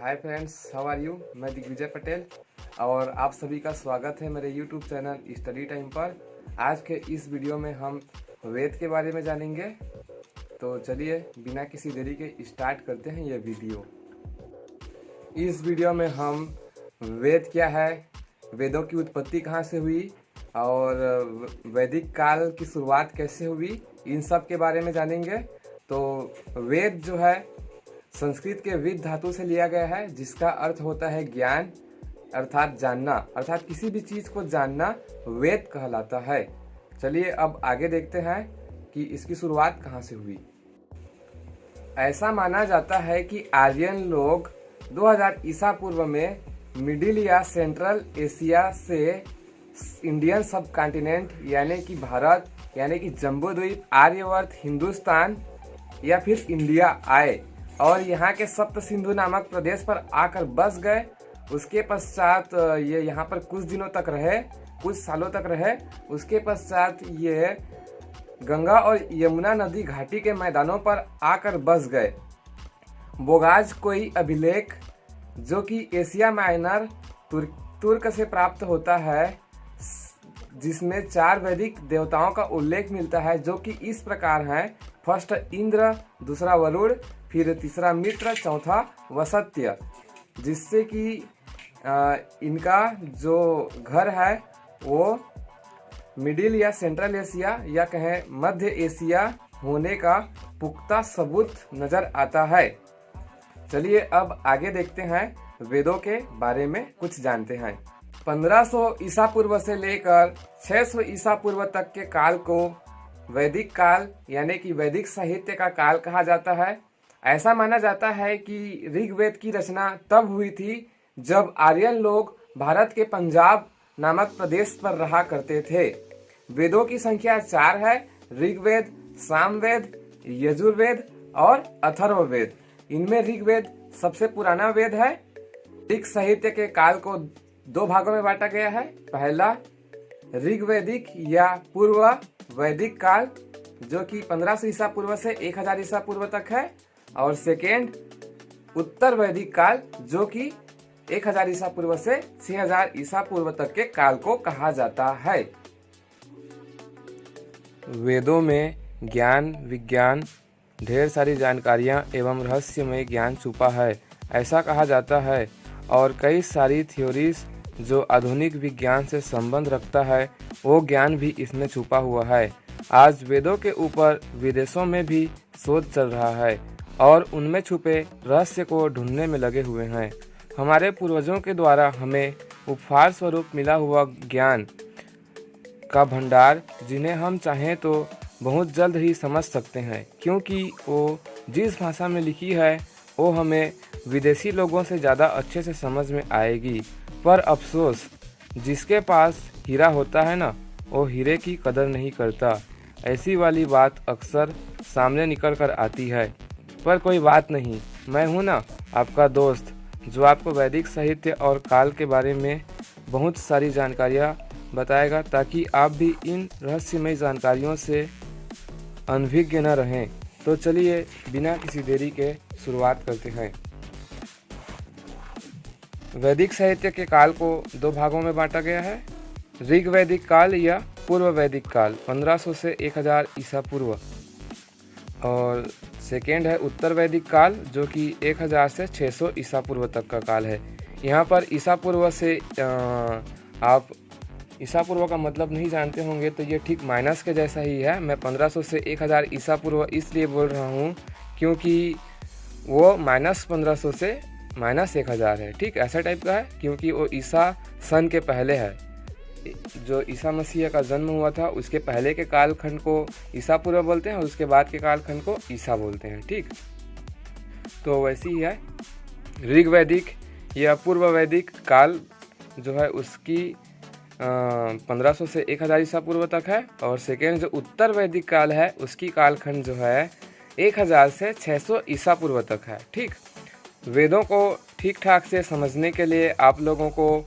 Hi friends, how are you. मैं दिग्विजय पटेल और आप सभी का स्वागत है मेरे यूट्यूब चैनल स्टडी टाइम पर। आज के इस वीडियो में हम वेद के बारे में जानेंगे। तो चलिए बिना किसी देरी के स्टार्ट करते हैं ये वीडियो। इस वीडियो में हम वेद क्या है, वेदों की उत्पत्ति कहाँ से हुई और वैदिक काल की शुरुआत कैसे हुई, इन सब के बारे में जानेंगे। तो वेद जो है संस्कृत के विद धातु से लिया गया है, जिसका अर्थ होता है ज्ञान अर्थात जानना, अर्थात किसी भी चीज को जानना वेद कहलाता है। चलिए अब आगे देखते हैं कि इसकी शुरुआत कहाँ से हुई। ऐसा माना जाता है कि आर्यन लोग 2000 ईसा पूर्व में मिडिल या सेंट्रल एशिया से इंडियन सब कॉन्टिनेंट यानी कि भारत यानी कि जम्बूद्वीप, आर्यवर्त, हिंदुस्तान या फिर इंडिया आए और यहाँ के सप्त सिंधु नामक प्रदेश पर आकर बस गए। उसके पश्चात ये यहाँ पर कुछ दिनों तक रहे, कुछ सालों तक रहे। उसके पश्चात ये गंगा और यमुना नदी घाटी के मैदानों पर आकर बस गए। बोगाज कोई अभिलेख जो कि एशिया माइनर तुर्क से प्राप्त होता है, जिसमें 4 वैदिक देवताओं का उल्लेख मिलता है, जो कि इस प्रकार हैं। फर्स्ट इंद्र, दूसरा वरुण, फिर तीसरा मित्र, चौथा वसत्य, जिससे कि इनका जो घर है वो मिडिल या सेंट्रल एशिया या कहें मध्य एशिया होने का पुख्ता सबूत नजर आता है। चलिए अब आगे देखते हैं, वेदों के बारे में कुछ जानते हैं। 1500 ईसा पूर्व से लेकर 600 ईसा पूर्व तक के काल को वैदिक काल यानी कि वैदिक साहित्य का काल कहा जाता है। ऐसा माना जाता है कि ऋग्वेद की रचना तब हुई थी जब आर्यन लोग भारत के पंजाब नामक प्रदेश पर रहा करते थे। वेदों की संख्या 4 है: ऋग्वेद, सामवेद, यजुर्वेद और अथर्ववेद। इनमें ऋग्वेद सबसे पुराना वेद है। वैदिक साहित्य के काल को 2 भागों में बांटा गया है। पहला ऋग्वैदिक या पूर्व वैदिक काल, जो कि 1500 ईसा पूर्व से 1000 ईसा पूर्व तक है, और सेकेंड उत्तर वैदिक काल, जो कि 1000 ईसा पूर्व से 6000 ईसा पूर्व तक के काल को कहा जाता है। वेदों में ज्ञान, विज्ञान, ढेर सारी जानकारियां एवं रहस्यमय ज्ञान छुपा है, ऐसा कहा जाता है। और कई सारी थ्योरीज जो आधुनिक विज्ञान से संबंध रखता है, वो ज्ञान भी इसमें छुपा हुआ है। आज वेदों के ऊपर विदेशों में भी शोध चल रहा है और उनमें छुपे रहस्य को ढूंढने में लगे हुए हैं। हमारे पूर्वजों के द्वारा हमें उपहार स्वरूप मिला हुआ ज्ञान का भंडार, जिन्हें हम चाहें तो बहुत जल्द ही समझ सकते हैं, क्योंकि वो जिस भाषा में लिखी है वो हमें विदेशी लोगों से ज़्यादा अच्छे से समझ में आएगी। पर अफसोस, जिसके पास हीरा होता है ना, वो हीरे की कदर नहीं करता। ऐसी वाली बात अक्सर सामने निकल कर आती है। पर कोई बात नहीं, मैं हूँ ना आपका दोस्त, जो आपको वैदिक साहित्य और काल के बारे में बहुत सारी जानकारियाँ बताएगा, ताकि आप भी इन रहस्यमय जानकारियों से अनभिज्ञ न रहें। तो चलिए बिना किसी देरी के शुरुआत करते हैं। वैदिक साहित्य के काल को 2 भागों में बांटा गया है: ऋग्वैदिक काल या पूर्व वैदिक काल 1500 से 1000 ईसा पूर्व, और सेकेंड है उत्तर वैदिक काल, जो कि 1000 से 600 ईसा पूर्व तक का काल है। यहाँ पर ईसा पूर्व से आप ईसा पूर्व का मतलब नहीं जानते होंगे, तो ये ठीक माइनस के जैसा ही है। मैं 1500 से 1000 ईसा पूर्व इसलिए बोल रहा हूँ क्योंकि वो -1500 से -1000 है। ठीक ऐसा टाइप का है, क्योंकि वो ईसा सन के पहले है। जो ईसा मसीह का जन्म हुआ था उसके पहले के कालखंड को ईसा पूर्व बोलते हैं और उसके बाद के कालखंड को ईसा बोलते हैं। ठीक, तो वैसे ही है। ऋग्वैदिक या पूर्व वैदिक काल जो है उसकी 1500 से 1000 ईसा पूर्व तक है, और सेकेंड जो उत्तर वैदिक काल है उसकी कालखंड जो है 1000 से 600 ईसा पूर्व तक है। ठीक, वेदों को ठीक ठाक से समझने के लिए आप लोगों को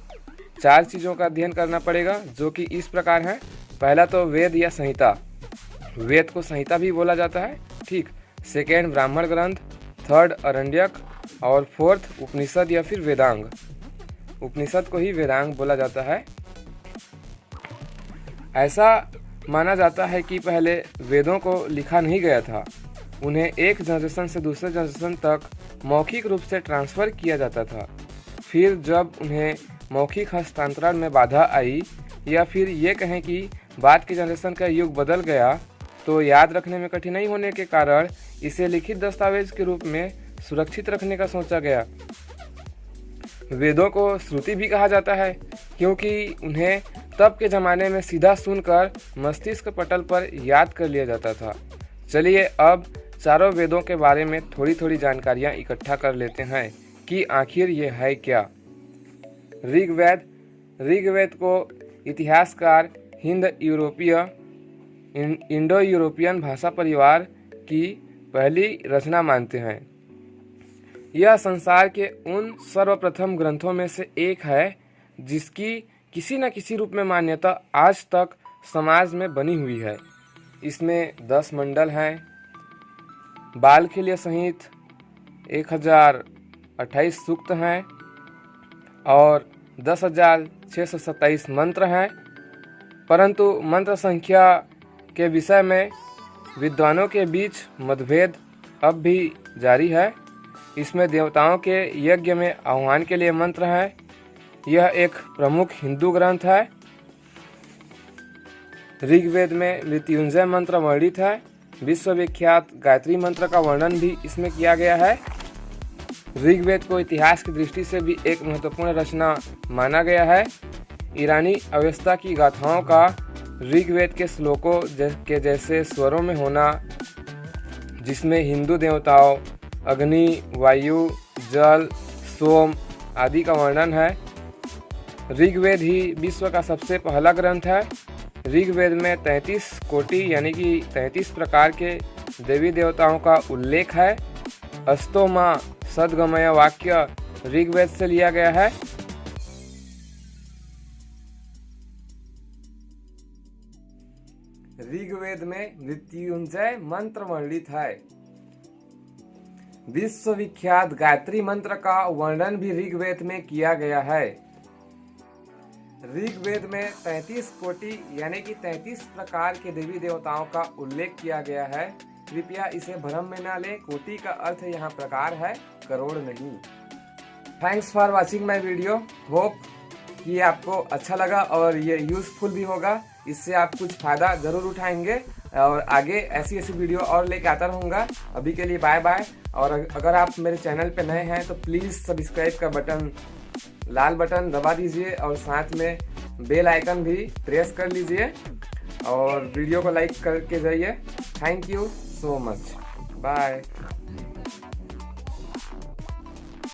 4 चीज़ों का अध्ययन करना पड़ेगा, जो कि इस प्रकार हैं। पहला तो वेद या संहिता, वेद को संहिता भी बोला जाता है। ठीक, सेकेंड ब्राह्मण ग्रंथ, थर्ड अरण्यक, और फोर्थ उपनिषद या फिर वेदांग। उपनिषद को ही वेदांग बोला जाता है। ऐसा माना जाता है कि पहले वेदों को लिखा नहीं गया था, उन्हें एक जनरेशन से दूसरे जनरेशन तक मौखिक रूप से ट्रांसफ़र किया जाता था। फिर जब उन्हें मौखिक हस्तांतरण में बाधा आई, या फिर ये कहें कि बाद के जनरेशन का युग बदल गया, तो याद रखने में कठिनाई होने के कारण इसे लिखित दस्तावेज के रूप में सुरक्षित रखने का सोचा गया। वेदों को श्रुति भी कहा जाता है क्योंकि उन्हें तब के ज़माने में सीधा सुनकर मस्तिष्क पटल पर याद कर लिया जाता था। चलिए अब चारों वेदों के बारे में थोड़ी थोड़ी जानकारियाँ इकट्ठा कर लेते हैं कि आखिर ये है क्या। ऋग्वेद। ऋग्वेद को इतिहासकार हिंद यूरोपीय इंडो यूरोपियन भाषा परिवार की पहली रचना मानते हैं। यह संसार के उन सर्वप्रथम ग्रंथों में से एक है जिसकी किसी न किसी रूप में मान्यता आज तक समाज में बनी हुई है। इसमें 10 मंडल हैं, बालखिल्य सहित 1028 सूक्त हैं और 10,627 मंत्र हैं। परंतु मंत्र संख्या के विषय में विद्वानों के बीच मतभेद अब भी जारी है। इसमें देवताओं के यज्ञ में आह्वान के लिए मंत्र हैं। यह एक प्रमुख हिंदू ग्रंथ है। ऋग्वेद में मृत्युंजय मंत्र वर्णित है। विश्वविख्यात गायत्री मंत्र का वर्णन भी इसमें किया गया है। ऋग्वेद को इतिहास की दृष्टि से भी एक महत्वपूर्ण रचना माना गया है। ईरानी अवस्था की गाथाओं का ऋग्वेद के श्लोकों के जैसे स्वरों में होना, जिसमें हिंदू देवताओं अग्नि, वायु, जल, सोम आदि का वर्णन है। ऋग्वेद ही विश्व का सबसे पहला ग्रंथ है। ऋग्वेद में 33 कोटि यानी कि 33 प्रकार के देवी देवताओं का उल्लेख है। अस्तोमा सद्गमय वाक्य ऋग्वेद से लिया गया है। ऋग्वेद में मृत्युंजय मंत्र वर्णित है। विश्वविख्यात गायत्री मंत्र का वर्णन भी ऋग्वेद में किया गया है। ऋग्वेद में 33 कोटि यानी कि 33 प्रकार के देवी देवताओं का उल्लेख किया गया है। कृपया इसे भ्रम में ना लें, कोटि का अर्थ यहाँ प्रकार है, करोड़ नहीं। Thanks for watching my video. Hope कि आपको अच्छा लगा और ये यूजफुल भी होगा। इससे आप कुछ फ़ायदा ज़रूर उठाएंगे और आगे ऐसी वीडियो और लेके आता रहूँगा। अभी के लिए बाय बाय। और अगर आप मेरे चैनल पे नए हैं तो प्लीज़ सब्सक्राइब का बटन, लाल बटन दबा दीजिए और साथ में बेल आइकन भी प्रेस कर लीजिए और वीडियो को लाइक करके जाइए। Thank you so much. Bye.